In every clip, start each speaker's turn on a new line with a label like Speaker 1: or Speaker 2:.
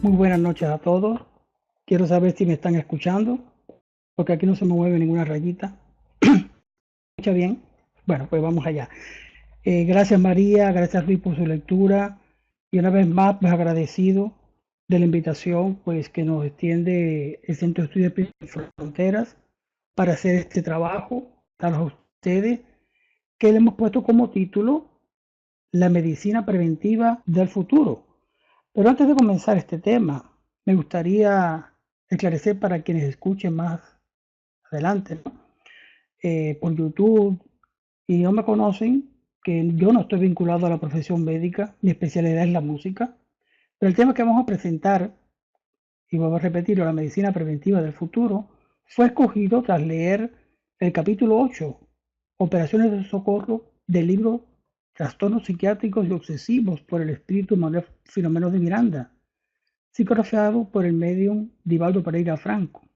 Speaker 1: Muy buenas noches a todos. Quiero saber si me están escuchando, porque aquí no se me mueve ninguna rayita. ¿Escucha bien? Bueno, pues vamos allá. Gracias María, gracias Luis por su lectura y una vez más pues agradecido de la invitación pues que nos extiende el Centro de Estudios Espirituales Sin Fronteras para hacer este trabajo a ustedes que le hemos puesto como título La medicina preventiva del futuro. Pero antes de comenzar este tema, me gustaría esclarecer para quienes escuchen más adelante, ¿no? Por YouTube y no me conocen, que yo no estoy vinculado a la profesión médica, mi especialidad es la música, pero el tema que vamos a presentar, y vuelvo a repetirlo, la medicina preventiva del futuro, fue escogido tras leer el capítulo 8, Operaciones de Socorro, del libro Trastornos psiquiátricos y obsesivos por el espíritu Manuel Filomeno de Miranda, psicografiado por el medium Divaldo Pereira Franco.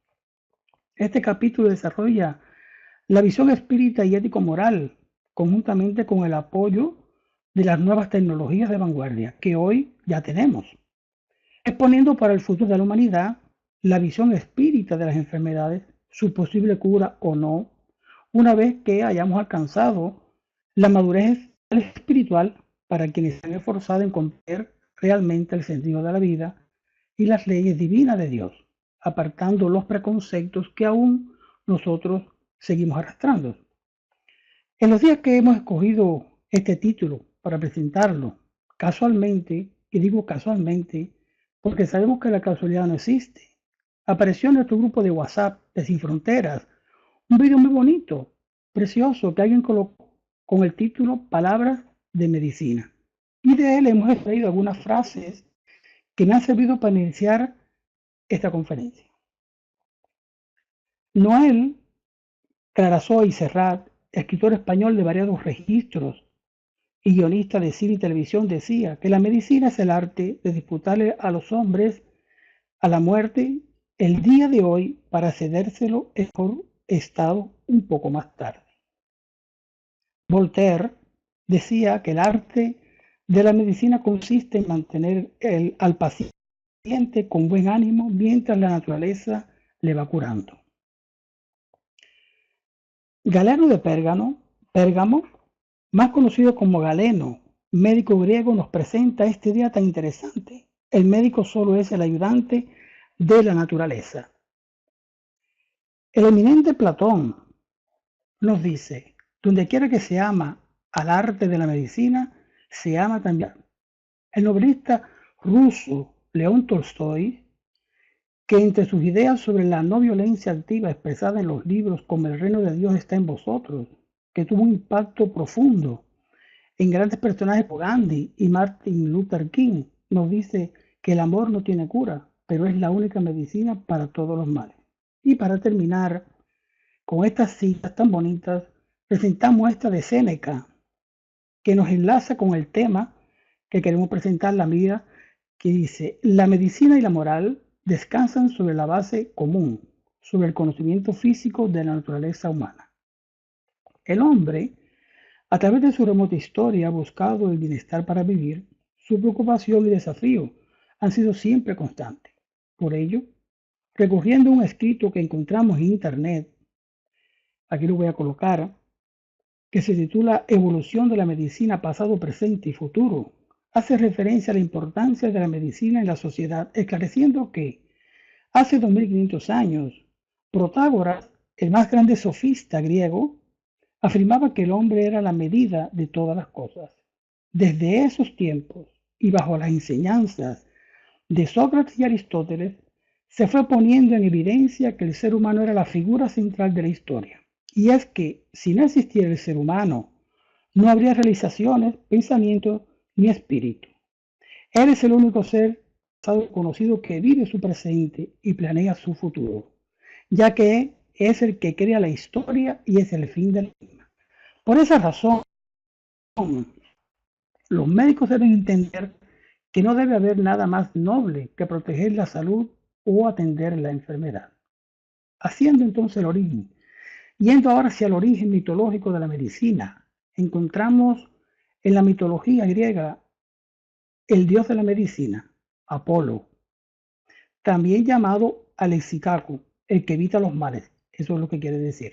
Speaker 1: Este capítulo desarrolla la visión espírita y ético-moral, conjuntamente con el apoyo de las nuevas tecnologías de vanguardia que hoy ya tenemos, exponiendo para el futuro de la humanidad la visión espírita de las enfermedades, su posible cura o no, una vez que hayamos alcanzado la madurez espiritual para quienes se han esforzado en comprender realmente el sentido de la vida y las leyes divinas de Dios, apartando los preconceptos que aún nosotros seguimos arrastrando. En los días que hemos escogido este título para presentarlo, casualmente, y digo casualmente, porque sabemos que la casualidad no existe, apareció en nuestro grupo de WhatsApp de Sin Fronteras un video muy bonito, precioso, que alguien colocó con el título Palabras de Medicina. Y de él hemos extraído algunas frases que me han servido para iniciar esta conferencia. Noel Clarasó y Serrat, escritor español de variados registros y guionista de cine y televisión, decía que la medicina es el arte de disputarle a los hombres a la muerte el día de hoy para cedérselo en mejor estado un poco más tarde. Voltaire decía que el arte de la medicina consiste en mantener al paciente con buen ánimo mientras la naturaleza le va curando. Galeno de Pérgamo, más conocido como Galeno, médico griego, nos presenta este día tan interesante. El médico solo es el ayudante de la naturaleza. El eminente Platón nos dice, donde quiera que se ama al arte de la medicina, se ama también. El novelista ruso León Tolstoy, que entre sus ideas sobre la no violencia activa expresada en los libros como El reino de Dios está en vosotros, que tuvo un impacto profundo en grandes personajes como Gandhi y Martin Luther King, nos dice que el amor no tiene cura, pero es la única medicina para todos los males. Y para terminar con estas citas tan bonitas, presentamos esta de Séneca, que nos enlaza con el tema que queremos presentar, la vida, que dice, la medicina y la moral descansan sobre la base común, sobre el conocimiento físico de la naturaleza humana. El hombre, a través de su remota historia, ha buscado el bienestar para vivir. Su preocupación y desafío han sido siempre constantes. Por ello, recurriendo a un escrito que encontramos en Internet, aquí lo voy a colocar, que se titula Evolución de la medicina pasado, presente y futuro, hace referencia a la importancia de la medicina en la sociedad, esclareciendo que hace 2500 años, Protágoras, el más grande sofista griego, afirmaba que el hombre era la medida de todas las cosas. Desde esos tiempos y bajo las enseñanzas de Sócrates y Aristóteles, se fue poniendo en evidencia que el ser humano era la figura central de la historia. Y es que si no existiera el ser humano, no habría realizaciones, pensamientos ni espíritu. Él es el único ser conocido que vive su presente y planea su futuro, ya que es el que crea la historia y es el fin de la misma. Por esa razón, los médicos deben entender que no debe haber nada más noble que proteger la salud o atender la enfermedad. Haciendo entonces el origen, yendo ahora hacia el origen mitológico de la medicina, encontramos en la mitología griega el dios de la medicina, Apolo, también llamado Alexicako, el que evita los males. Eso es lo que quiere decir.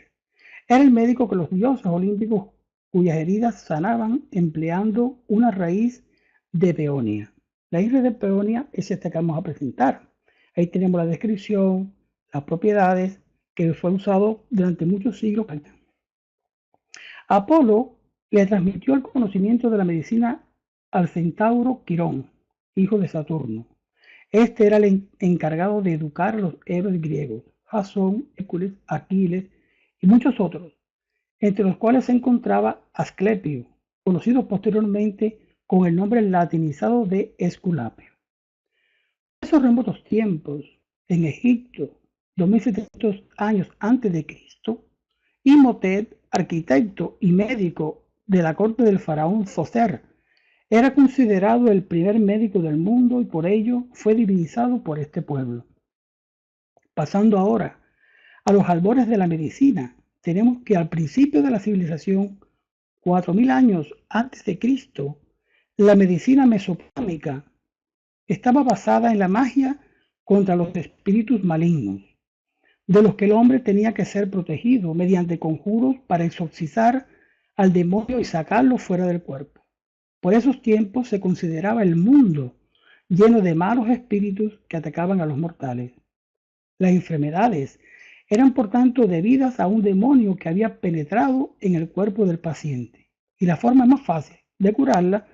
Speaker 1: Era el médico que los dioses olímpicos cuyas heridas sanaban empleando una raíz de peonia. La raíz de peonia es esta que vamos a presentar. Ahí tenemos la descripción, las propiedades, que fue usado durante muchos siglos. Apolo le transmitió el conocimiento de la medicina al centauro Quirón, hijo de Saturno. Este era el encargado de educar a los héroes griegos, Jasón, Hércules, Aquiles y muchos otros, entre los cuales se encontraba Asclepio, conocido posteriormente con el nombre latinizado de Esculapio. En esos remotos tiempos, en Egipto, 2700 años antes de Cristo, Imhotep, arquitecto y médico de la corte del faraón Zoser, era considerado el primer médico del mundo y por ello fue divinizado por este pueblo. Pasando ahora a los albores de la medicina, tenemos que al principio de la civilización, 4000 años antes de Cristo, la medicina mesopotámica estaba basada en la magia contra los espíritus malignos, de los que el hombre tenía que ser protegido mediante conjuros para exorcizar al demonio y sacarlo fuera del cuerpo. Por esos tiempos se consideraba el mundo lleno de malos espíritus que atacaban a los mortales. Las enfermedades eran por tanto debidas a un demonio que había penetrado en el cuerpo del paciente, y la forma más fácil de curarla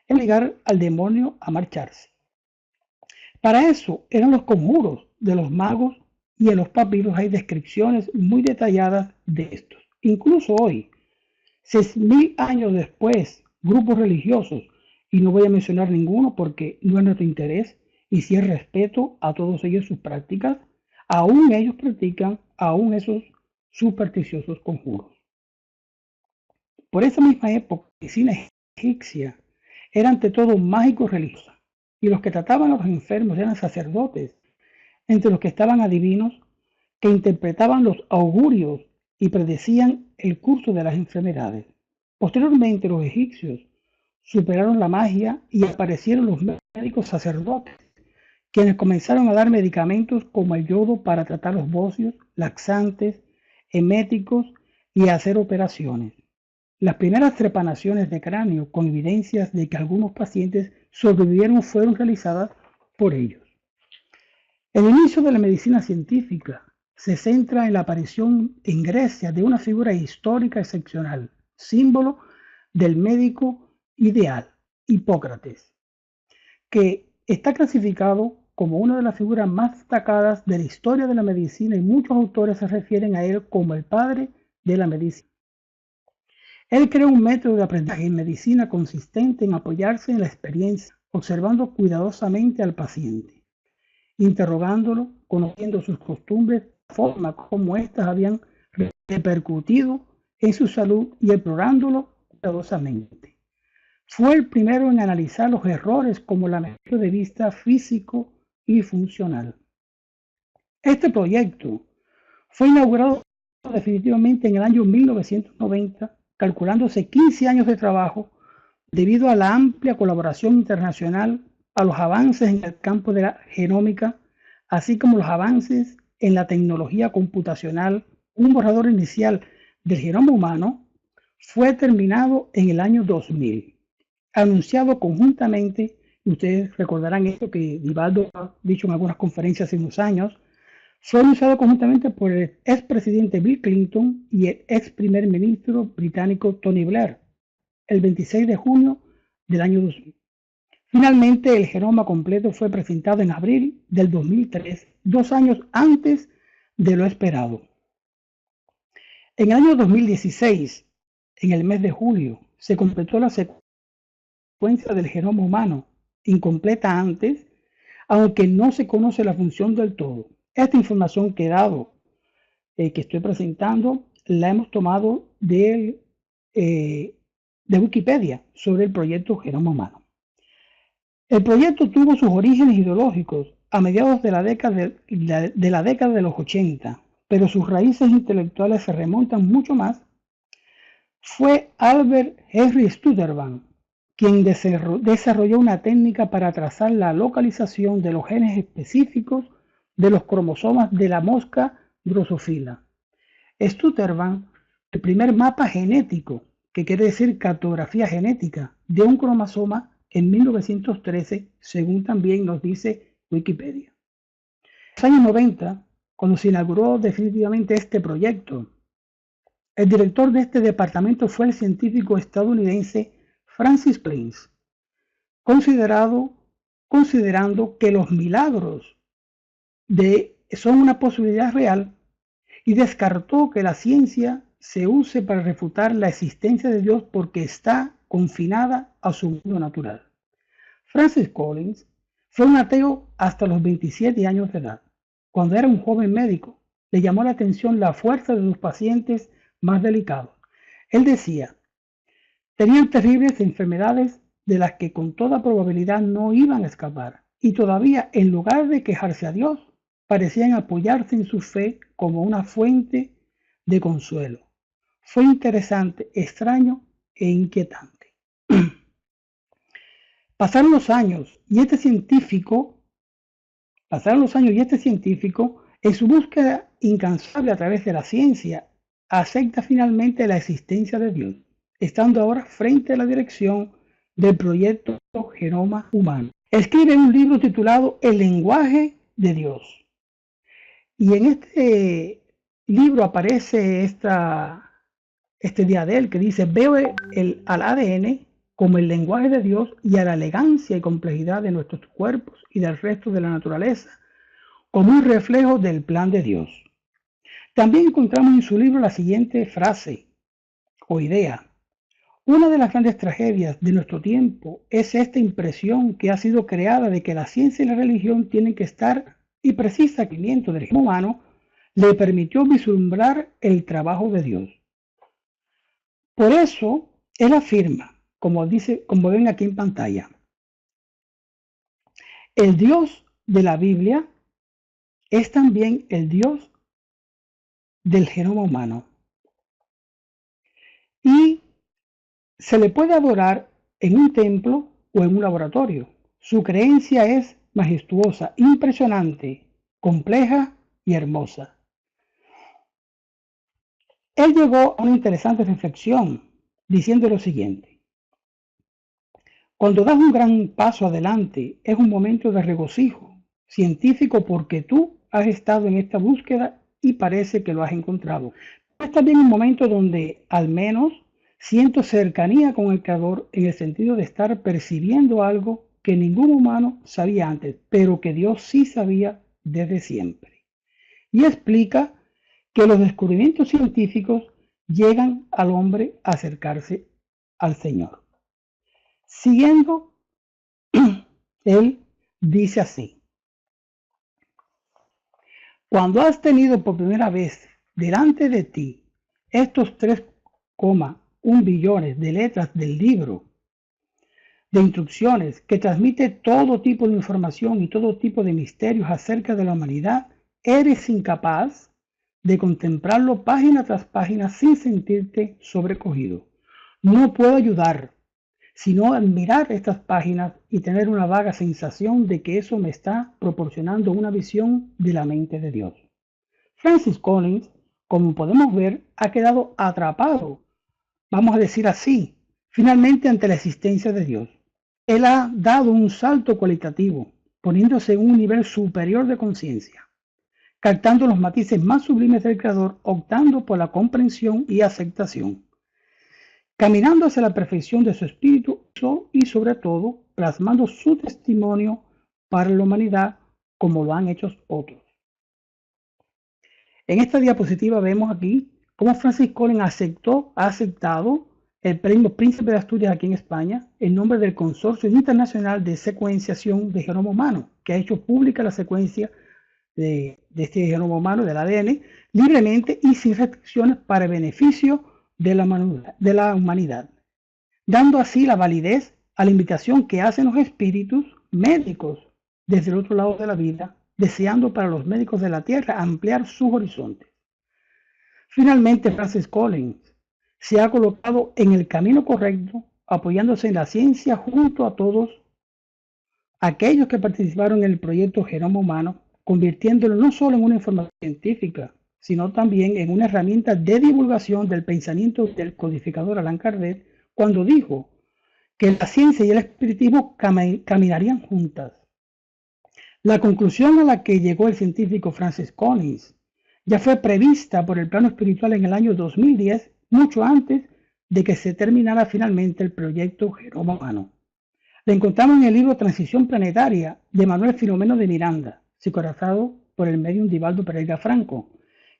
Speaker 1: es obligar al demonio a marcharse. Para eso eran los conjuros de los magos y en los papiros hay descripciones muy detalladas de estos. Incluso hoy, 6000 años después, grupos religiosos, y no voy a mencionar ninguno porque no es nuestro interés, y si es respeto a todos ellos sus prácticas, aún ellos practican aún esos supersticiosos conjuros. Por esa misma época, la medicina egipcia era ante todo mágico-religiosa, y los que trataban a los enfermos eran sacerdotes, entre los que estaban adivinos que interpretaban los augurios y predecían el curso de las enfermedades. Posteriormente los egipcios superaron la magia y aparecieron los médicos sacerdotes, quienes comenzaron a dar medicamentos como el yodo para tratar los bocios, laxantes, eméticos y hacer operaciones. Las primeras trepanaciones de cráneo con evidencias de que algunos pacientes sobrevivieron fueron realizadas por ellos. El inicio de la medicina científica se centra en la aparición en Grecia de una figura histórica excepcional, símbolo del médico ideal, Hipócrates, que está clasificado como una de las figuras más destacadas de la historia de la medicina y muchos autores se refieren a él como el padre de la medicina. Él creó un método de aprendizaje en medicina consistente en apoyarse en la experiencia, observando cuidadosamente al paciente, interrogándolo, conociendo sus costumbres, la forma como éstas habían repercutido en su salud y explorándolo cuidadosamente. Fue el primero en analizar los errores como la punto de vista físico y funcional. Este proyecto fue inaugurado definitivamente en el año 1990, calculándose 15 años de trabajo debido a la amplia colaboración internacional, a los avances en el campo de la genómica, así como los avances en la tecnología computacional. Un borrador inicial del genoma humano fue terminado en el año 2000, anunciado conjuntamente, y ustedes recordarán esto que Divaldo ha dicho en algunas conferencias hace unos años, fue anunciado conjuntamente por el expresidente Bill Clinton y el ex primer ministro británico Tony Blair, el 26 de junio del año 2000. Finalmente, el genoma completo fue presentado en abril del 2003, 2 años antes de lo esperado. En el año 2016, en el mes de julio, se completó la secuencia del genoma humano, incompleta antes, aunque no se conoce la función del todo. Esta información que estoy presentando, la hemos tomado de Wikipedia sobre el proyecto Genoma Humano. El proyecto tuvo sus orígenes ideológicos a mediados de la década de los 80, pero sus raíces intelectuales se remontan mucho más. Fue Albert Henry Sturtevant quien desarrolló una técnica para trazar la localización de los genes específicos de los cromosomas de la mosca Drosophila. Stutterman, el primer mapa genético, que quiere decir cartografía genética, de un cromosoma en 1913, según también nos dice Wikipedia. En los años 90, cuando se inauguró definitivamente este proyecto, el director de este departamento fue el científico estadounidense Francis Collins, considerando que los milagros son una posibilidad real, y descartó que la ciencia se use para refutar la existencia de Dios porque está confinada a su mundo natural. Francis Collins fue un ateo hasta los 27 años de edad. Cuando era un joven médico, le llamó la atención la fuerza de sus pacientes más delicados. Él decía, tenían terribles enfermedades de las que con toda probabilidad no iban a escapar, y todavía, en lugar de quejarse a Dios, parecían apoyarse en su fe como una fuente de consuelo. Fue interesante, extraño e inquietante. Pasaron los años y este científico, en su búsqueda incansable a través de la ciencia, acepta finalmente la existencia de Dios, estando ahora frente a la dirección del proyecto Genoma Humano. Escribe un libro titulado El lenguaje de Dios. Y en este libro aparece este diadel que dice, veo al ADN como el lenguaje de Dios y a la elegancia y complejidad de nuestros cuerpos y del resto de la naturaleza como un reflejo del plan de Dios. También encontramos en su libro la siguiente frase o idea. Una de las grandes tragedias de nuestro tiempo es esta impresión que ha sido creada de que la ciencia y la religión tienen que estar y precisa seguimiento del genoma humano le permitió vislumbrar el trabajo de Dios. Por eso, él afirma, como ven aquí en pantalla, el Dios de la Biblia es también el Dios del genoma humano. Y se le puede adorar en un templo o en un laboratorio. Su creencia es majestuosa, impresionante, compleja y hermosa. Él llegó a una interesante reflexión diciendo lo siguiente. Cuando das un gran paso adelante, es un momento de regocijo científico porque tú has estado en esta búsqueda y parece que lo has encontrado. Es también un momento donde al menos siento cercanía con el Creador en el sentido de estar percibiendo algo que ningún humano sabía antes, pero que Dios sí sabía desde siempre. Y explica que los descubrimientos científicos llegan al hombre a acercarse al Señor. Siguiendo, él dice así, cuando has tenido por primera vez delante de ti estos 3,1 billones de letras del libro de instrucciones que transmite todo tipo de información y todo tipo de misterios acerca de la humanidad, eres incapaz de contemplarlo página tras página sin sentirte sobrecogido. No puedo ayudar sino admirar estas páginas y tener una vaga sensación de que eso me está proporcionando una visión de la mente de Dios. Francis Collins, como podemos ver, ha quedado atrapado, vamos a decir así, finalmente ante la existencia de Dios. Él ha dado un salto cualitativo, poniéndose en un nivel superior de conciencia, captando los matices más sublimes del Creador, optando por la comprensión y aceptación, caminando hacia la perfección de su espíritu y sobre todo plasmando su testimonio para la humanidad como lo han hecho otros. En esta diapositiva vemos aquí cómo Francis Collins ha aceptado el premio Príncipe de Asturias aquí en España en nombre del Consorcio Internacional de Secuenciación de Genoma Humano, que ha hecho pública la secuencia de este genoma humano, del ADN, libremente y sin restricciones para el beneficio de la humanidad, dando así la validez a la invitación que hacen los espíritus médicos desde el otro lado de la vida, deseando para los médicos de la Tierra ampliar sus horizontes. Finalmente, Francis Collins se ha colocado en el camino correcto, apoyándose en la ciencia junto a todos aquellos que participaron en el proyecto Genoma Humano, convirtiéndolo no solo en una información científica, sino también en una herramienta de divulgación del pensamiento del codificador Allan Kardec, cuando dijo que la ciencia y el espiritismo caminarían juntas. La conclusión a la que llegó el científico Francis Collins ya fue prevista por el plano espiritual en el año 2010, mucho antes de que se terminara finalmente el proyecto Genoma Humano. La encontramos en el libro Transición Planetaria de Manuel Filomeno de Miranda, psicografado por el médium Divaldo Pereira Franco,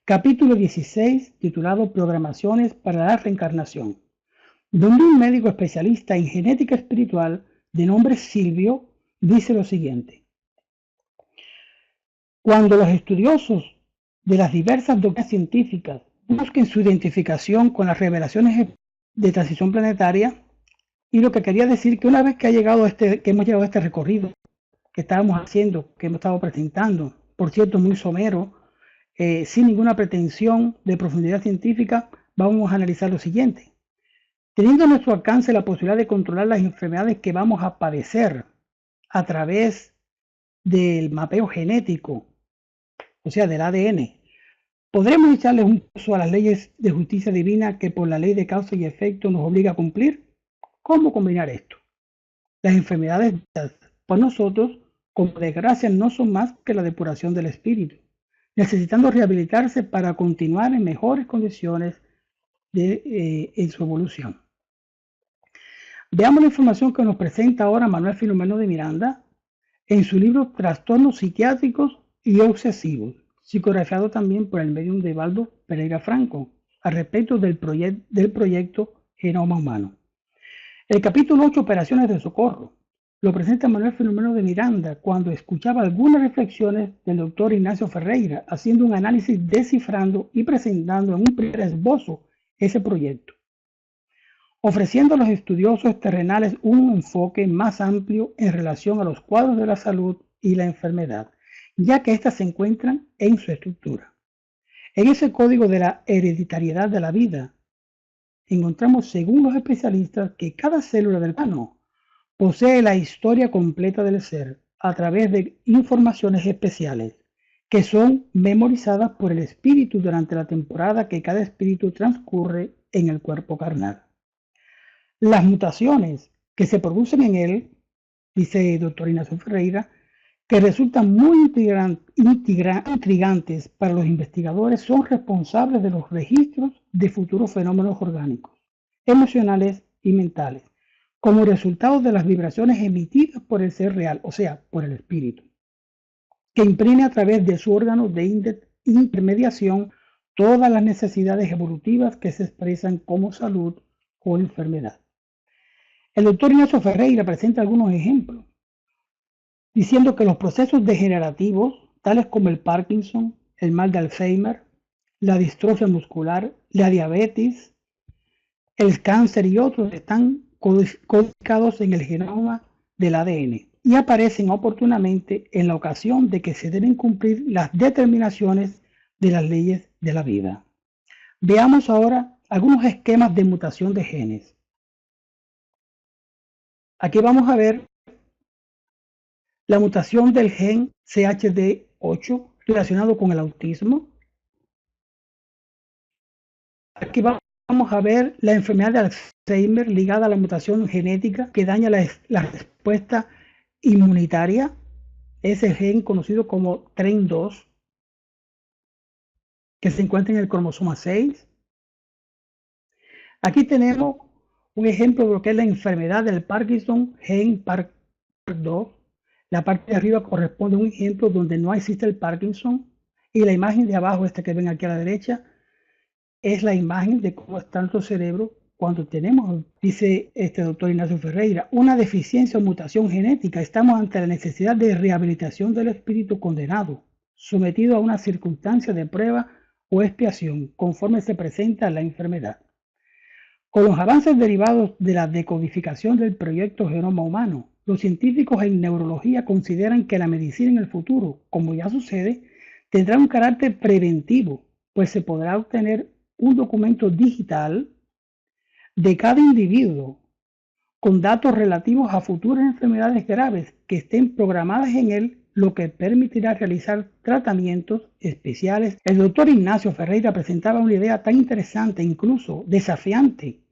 Speaker 1: capítulo 16, titulado Programaciones para la Reencarnación, donde un médico especialista en genética espiritual de nombre Silvio dice lo siguiente: cuando los estudiosos de las diversas doctrinas científicas busquen su identificación con las revelaciones de transición planetaria, y lo que quería decir que una vez que hemos llegado a este recorrido que estábamos haciendo, que hemos estado presentando, por cierto muy somero, sin ninguna pretensión de profundidad científica, vamos a analizar lo siguiente. Teniendo a nuestro alcance la posibilidad de controlar las enfermedades que vamos a padecer a través del mapeo genético, o sea, del ADN, ¿podremos echarles un pozo a las leyes de justicia divina que por la ley de causa y efecto nos obliga a cumplir? ¿Cómo combinar esto? Las enfermedades por nosotros, como desgracia, no son más que la depuración del espíritu, necesitando rehabilitarse para continuar en mejores condiciones en su evolución. Veamos la información que nos presenta ahora Manuel Filomeno de Miranda en su libro Trastornos psiquiátricos y obsesivos, psicografiado también por el médium Divaldo Pereira Franco, al respecto del proyecto Genoma Humano. El capítulo 8, Operaciones de Socorro, lo presenta Manuel Filomeno de Miranda cuando escuchaba algunas reflexiones del doctor Ignacio Ferreira, haciendo un análisis, descifrando y presentando en un primer esbozo ese proyecto, ofreciendo a los estudiosos terrenales un enfoque más amplio en relación a los cuadros de la salud y la enfermedad, ya que éstas se encuentran en su estructura. En ese código de la hereditariedad de la vida, encontramos, según los especialistas, que cada célula del plano posee la historia completa del ser a través de informaciones especiales que son memorizadas por el espíritu durante la temporada que cada espíritu transcurre en el cuerpo carnal. Las mutaciones que se producen en él, dice el doctor Ignacio Ferreira, que resultan muy intrigantes para los investigadores, son responsables de los registros de futuros fenómenos orgánicos, emocionales y mentales, como resultado de las vibraciones emitidas por el ser real, o sea, por el espíritu, que imprime a través de su órgano de intermediación todas las necesidades evolutivas que se expresan como salud o enfermedad. El doctor Ignacio Ferreira presenta algunos ejemplos, diciendo que los procesos degenerativos, tales como el Parkinson, el mal de Alzheimer, la distrofia muscular, la diabetes, el cáncer y otros, están codificados en el genoma del ADN y aparecen oportunamente en la ocasión de que se deben cumplir las determinaciones de las leyes de la vida. Veamos ahora algunos esquemas de mutación de genes. Aquí vamos a ver la mutación del gen CHD8 relacionado con el autismo. Aquí vamos a ver la enfermedad de Alzheimer ligada a la mutación genética que daña la respuesta inmunitaria, ese gen conocido como TREM2, que se encuentra en el cromosoma 6. Aquí tenemos un ejemplo de lo que es la enfermedad del Parkinson, gen PARC2. La parte de arriba corresponde a un ejemplo donde no existe el Parkinson, y la imagen de abajo, esta que ven aquí a la derecha, es la imagen de cómo está nuestro cerebro cuando tenemos, dice este doctor Ignacio Ferreira, una deficiencia o mutación genética. Estamos ante la necesidad de rehabilitación del espíritu condenado, sometido a una circunstancia de prueba o expiación, conforme se presenta la enfermedad. Con los avances derivados de la decodificación del proyecto Genoma Humano, los científicos en neurología consideran que la medicina en el futuro, como ya sucede, tendrá un carácter preventivo, pues se podrá obtener un documento digital de cada individuo con datos relativos a futuras enfermedades graves que estén programadas en él, lo que permitirá realizar tratamientos especiales. El doctor Ignacio Ferreira presentaba una idea tan interesante, incluso desafiante,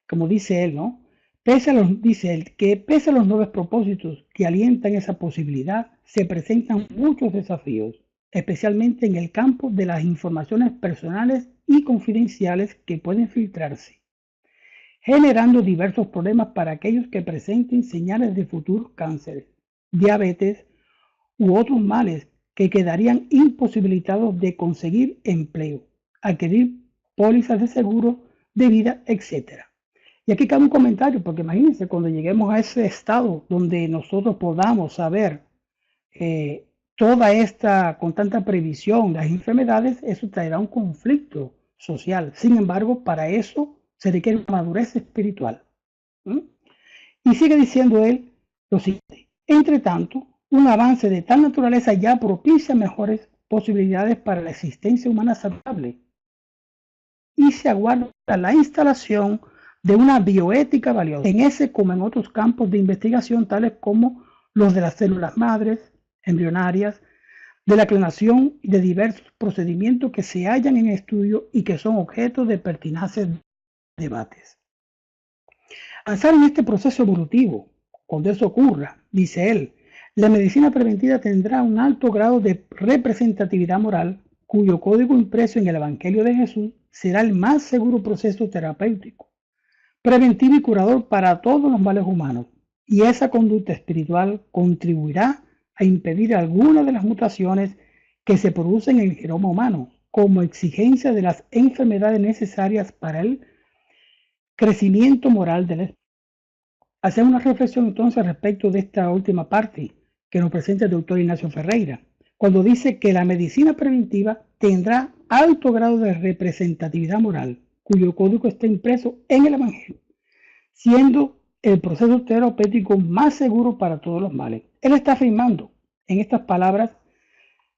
Speaker 1: como dice él, ¿no? Dice él que pese a los nuevos propósitos que alientan esa posibilidad, se presentan muchos desafíos, especialmente en el campo de las informaciones personales y confidenciales que pueden filtrarse, generando diversos problemas para aquellos que presenten señales de futuros cánceres, diabetes u otros males que quedarían imposibilitados de conseguir empleo, adquirir pólizas de seguro de vida, etc. Y aquí cabe un comentario, porque imagínense, cuando lleguemos a ese estado donde nosotros podamos saber toda esta, con tanta previsión, las enfermedades, eso traerá un conflicto social. Sin embargo, para eso se requiere una madurez espiritual. ¿Mm? Y sigue diciendo él lo siguiente: entre tanto, un avance de tal naturaleza ya propicia mejores posibilidades para la existencia humana saludable y se aguarda la instalación de una bioética valiosa en ese como en otros campos de investigación tales como los de las células madres, embrionarias, de la clonación y de diversos procedimientos que se hallan en estudio y que son objeto de pertinaces debates. Avanzar en este proceso evolutivo, cuando eso ocurra, dice él, la medicina preventiva tendrá un alto grado de representatividad moral, cuyo código impreso en el Evangelio de Jesús será el más seguro proceso terapéutico, preventivo y curador para todos los males humanos, y esa conducta espiritual contribuirá a impedir algunas de las mutaciones que se producen en el genoma humano, como exigencia de las enfermedades necesarias para el crecimiento moral del espíritu. Hacemos una reflexión entonces respecto de esta última parte que nos presenta el doctor Ignacio Ferreira, cuando dice que la medicina preventiva tendrá alto grado de representatividad moral, cuyo código está impreso en el Evangelio, siendo el proceso terapéutico más seguro para todos los males. Él está afirmando en estas palabras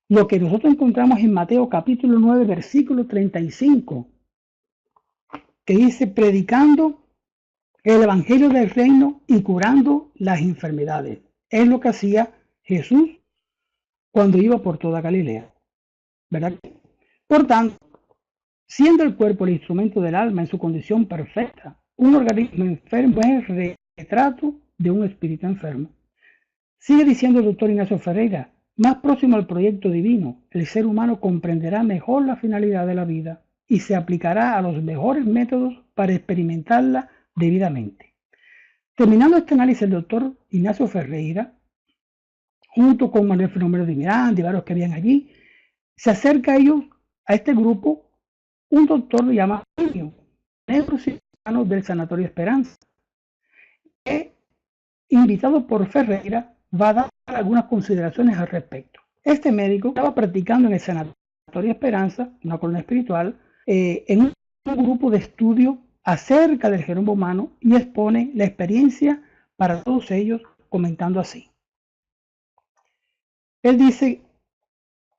Speaker 1: lo que nosotros encontramos en Mateo capítulo 9, versículo 35, que dice: predicando el Evangelio del Reino y curando las enfermedades. Es lo que hacía Jesús cuando iba por toda Galilea, ¿verdad? Por tanto, siendo el cuerpo el instrumento del alma en su condición perfecta, un organismo enfermo es el retrato de un espíritu enfermo. Sigue diciendo el doctor Ignacio Ferreira: más próximo al proyecto divino, el ser humano comprenderá mejor la finalidad de la vida y se aplicará a los mejores métodos para experimentarla debidamente. Terminando este análisis, el doctor Ignacio Ferreira, junto con Manuel Filomeno de Miranda y varios que habían allí, se acerca a este grupo un doctor llamado neurocirujano del Sanatorio Esperanza, que, invitado por Ferreira, va a dar algunas consideraciones al respecto. Este médico estaba practicando en el Sanatorio Esperanza, una colonia espiritual, en un grupo de estudio acerca del genoma humano, y expone la experiencia para todos ellos, comentando así. Él dice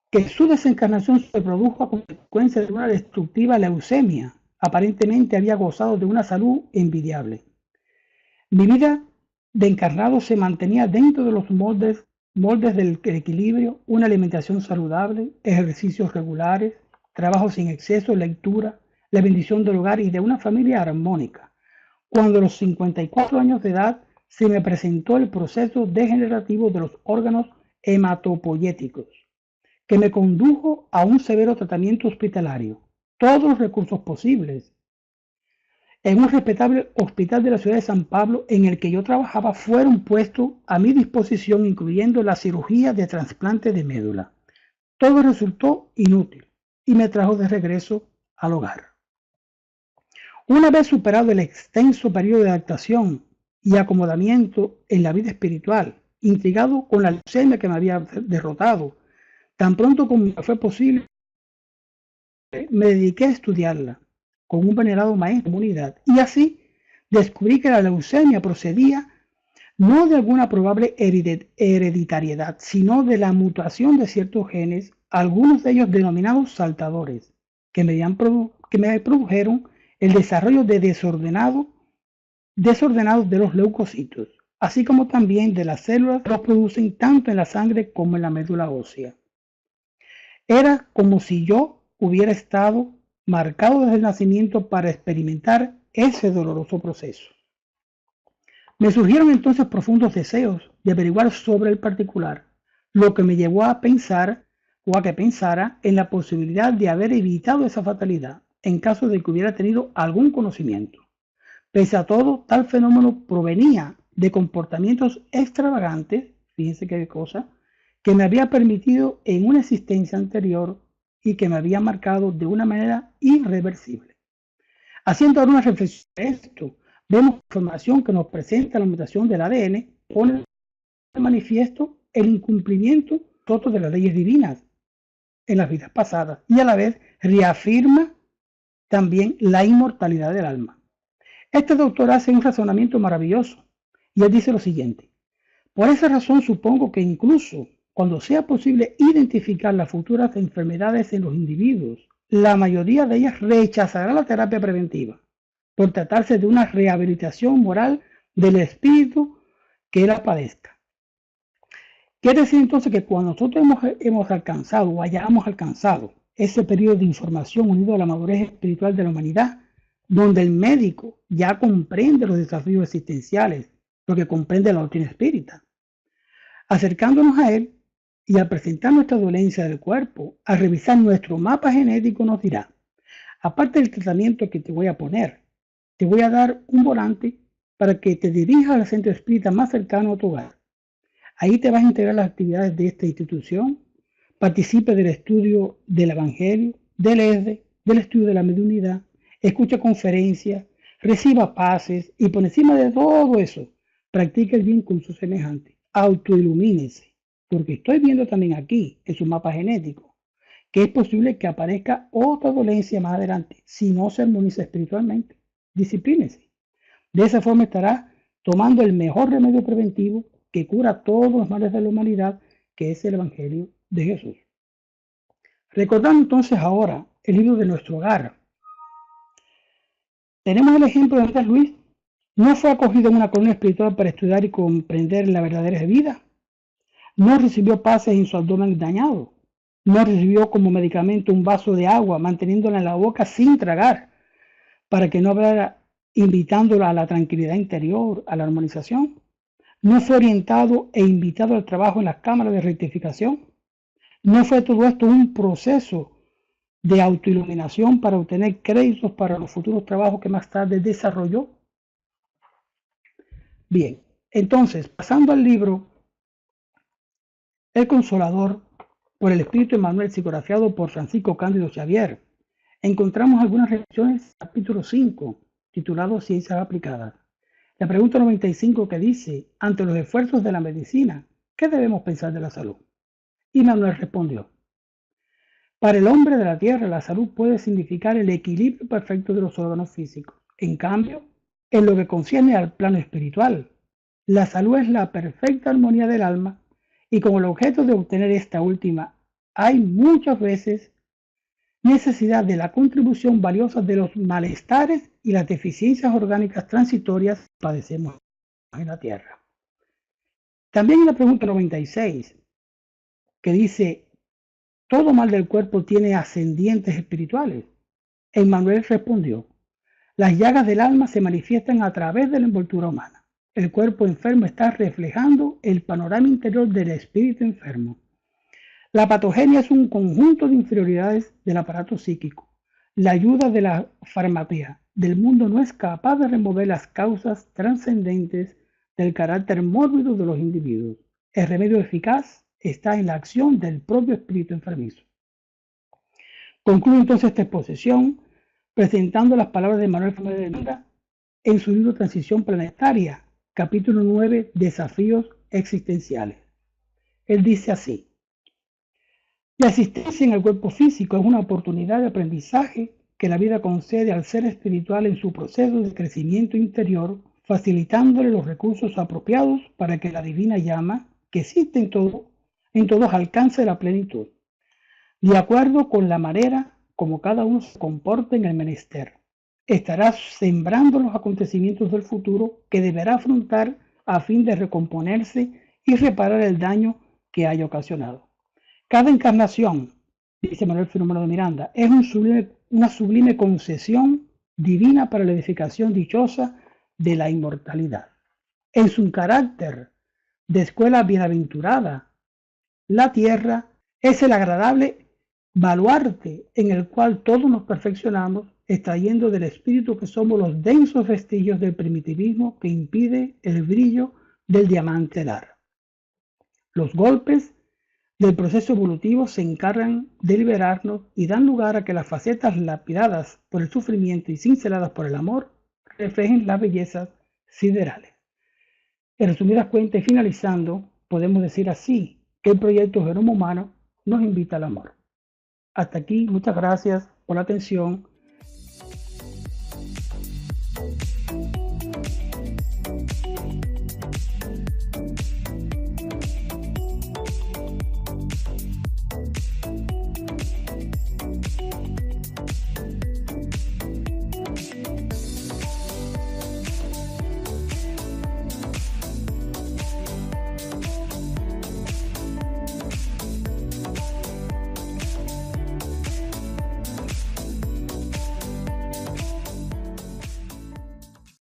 Speaker 1: que su desencarnación se produjo a consecuencia de una destructiva leucemia. Aparentemente había gozado de una salud envidiable. Mi vida de encarnado se mantenía dentro de los moldes del equilibrio, una alimentación saludable, ejercicios regulares, trabajo sin exceso, lectura, la bendición del hogar y de una familia armónica. Cuando a los 54 años de edad se me presentó el proceso degenerativo de los órganos hematopoyéticos, que me condujo a un severo tratamiento hospitalario. Todos los recursos posibles en un respetable hospital de la ciudad de San Pablo en el que yo trabajaba fueron puestos a mi disposición, incluyendo la cirugía de trasplante de médula. Todo resultó inútil y me trajo de regreso al hogar. Una vez superado el extenso periodo de adaptación y acomodamiento en la vida espiritual, intrigado con la leucemia que me había derrotado, tan pronto como fue posible, me dediqué a estudiarla con un venerado maestro de comunidad, y así descubrí que la leucemia procedía no de alguna probable hereditariedad, sino de la mutación de ciertos genes, algunos de ellos denominados saltadores, que me produjeron el desarrollo de desordenados de los leucocitos, así como también de las células que los producen tanto en la sangre como en la médula ósea. Era como si yo hubiera estado marcado desde el nacimiento para experimentar ese doloroso proceso. Me surgieron entonces profundos deseos de averiguar sobre el particular, lo que me llevó a pensar o a que pensara en la posibilidad de haber evitado esa fatalidad en caso de que hubiera tenido algún conocimiento. Pese a todo, tal fenómeno provenía de comportamientos extravagantes, fíjense qué cosa, que me había permitido en una existencia anterior y que me había marcado de una manera irreversible. Haciendo ahora una reflexión de esto, vemos información que nos presenta la mutación del ADN, pone de manifiesto el incumplimiento total de las leyes divinas en las vidas pasadas y a la vez reafirma también la inmortalidad del alma. Este doctor hace un razonamiento maravilloso y él dice lo siguiente: por esa razón supongo que incluso cuando sea posible identificar las futuras enfermedades en los individuos, la mayoría de ellas rechazará la terapia preventiva por tratarse de una rehabilitación moral del espíritu que la padezca. Quiere decir entonces que cuando nosotros hemos alcanzado o hayamos alcanzado ese periodo de información unido a la madurez espiritual de la humanidad, donde el médico ya comprende los desafíos existenciales, lo que comprende la doctrina espírita, acercándonos a él y al presentar nuestra dolencia del cuerpo, al revisar nuestro mapa genético nos dirá: aparte del tratamiento que te voy a poner, te voy a dar un volante para que te dirijas al centro espírita más cercano a tu hogar. Ahí te vas a integrar las actividades de esta institución, participe del estudio del Evangelio, del ESDE, del estudio de la mediunidad, escucha conferencias, reciba pases y por encima de todo eso, practique el bien con sus semejantes. Autoilumínese, porque estoy viendo también aquí, en su mapa genético, que es posible que aparezca otra dolencia más adelante si no se armoniza espiritualmente. Disciplínese. De esa forma estará tomando el mejor remedio preventivo que cura todos los males de la humanidad, que es el Evangelio de Jesús. Recordando entonces ahora el libro de nuestro hogar, tenemos el ejemplo de Andrés Luis. No fue acogido en una colonia espiritual para estudiar y comprender la verdadera vida. No recibió pases en su abdomen dañado. No recibió como medicamento un vaso de agua, manteniéndola en la boca sin tragar, para que no hablara, invitándola a la tranquilidad interior, a la armonización. No fue orientado e invitado al trabajo en las cámaras de rectificación. No fue todo esto un proceso de autoiluminación para obtener créditos para los futuros trabajos que más tarde desarrolló. Bien, entonces, pasando al libro El Consolador, por el Espíritu Emmanuel, psicografiado por Francisco Cándido Xavier, encontramos algunas reflexiones, capítulo 5, titulado Ciencias Aplicadas. La pregunta 95 que dice: ante los esfuerzos de la medicina, ¿qué debemos pensar de la salud? Y Manuel respondió: para el hombre de la tierra, la salud puede significar el equilibrio perfecto de los órganos físicos. En cambio, en lo que concierne al plano espiritual, la salud es la perfecta armonía del alma, y como el objeto de obtener esta última, hay muchas veces necesidad de la contribución valiosa de los malestares y las deficiencias orgánicas transitorias que padecemos en la tierra. También en la pregunta 96, que dice: ¿todo mal del cuerpo tiene ascendientes espirituales? Emmanuel respondió: las llagas del alma se manifiestan a través de la envoltura humana. El cuerpo enfermo está reflejando el panorama interior del espíritu enfermo. La patogenia es un conjunto de inferioridades del aparato psíquico. La ayuda de la farmacia del mundo no es capaz de remover las causas trascendentes del carácter mórbido de los individuos. El remedio eficaz está en la acción del propio espíritu enfermizo. Concluye entonces esta exposición presentando las palabras de Manuel Fernández de Miranda en su libro Transición Planetaria, capítulo 9, Desafíos Existenciales. Él dice así: la existencia en el cuerpo físico es una oportunidad de aprendizaje que la vida concede al ser espiritual en su proceso de crecimiento interior, facilitándole los recursos apropiados para que la divina llama, que existe en todos, alcance la plenitud, de acuerdo con la manera como cada uno se comporta en el menester. Estará sembrando los acontecimientos del futuro que deberá afrontar a fin de recomponerse y reparar el daño que haya ocasionado. Cada encarnación, dice Manuel Filomeno de Miranda, es una sublime concesión divina para la edificación dichosa de la inmortalidad. En su carácter de escuela bienaventurada, la tierra es el agradable baluarte en el cual todos nos perfeccionamos, extrayendo del espíritu que somos los densos vestigios del primitivismo que impide el brillo del diamante estelar. Los golpes del proceso evolutivo se encargan de liberarnos y dan lugar a que las facetas lapidadas por el sufrimiento y cinceladas por el amor reflejen las bellezas siderales. En resumidas cuentas y finalizando, podemos decir así que el proyecto Genoma Humano nos invita al amor. Hasta aquí, muchas gracias por la atención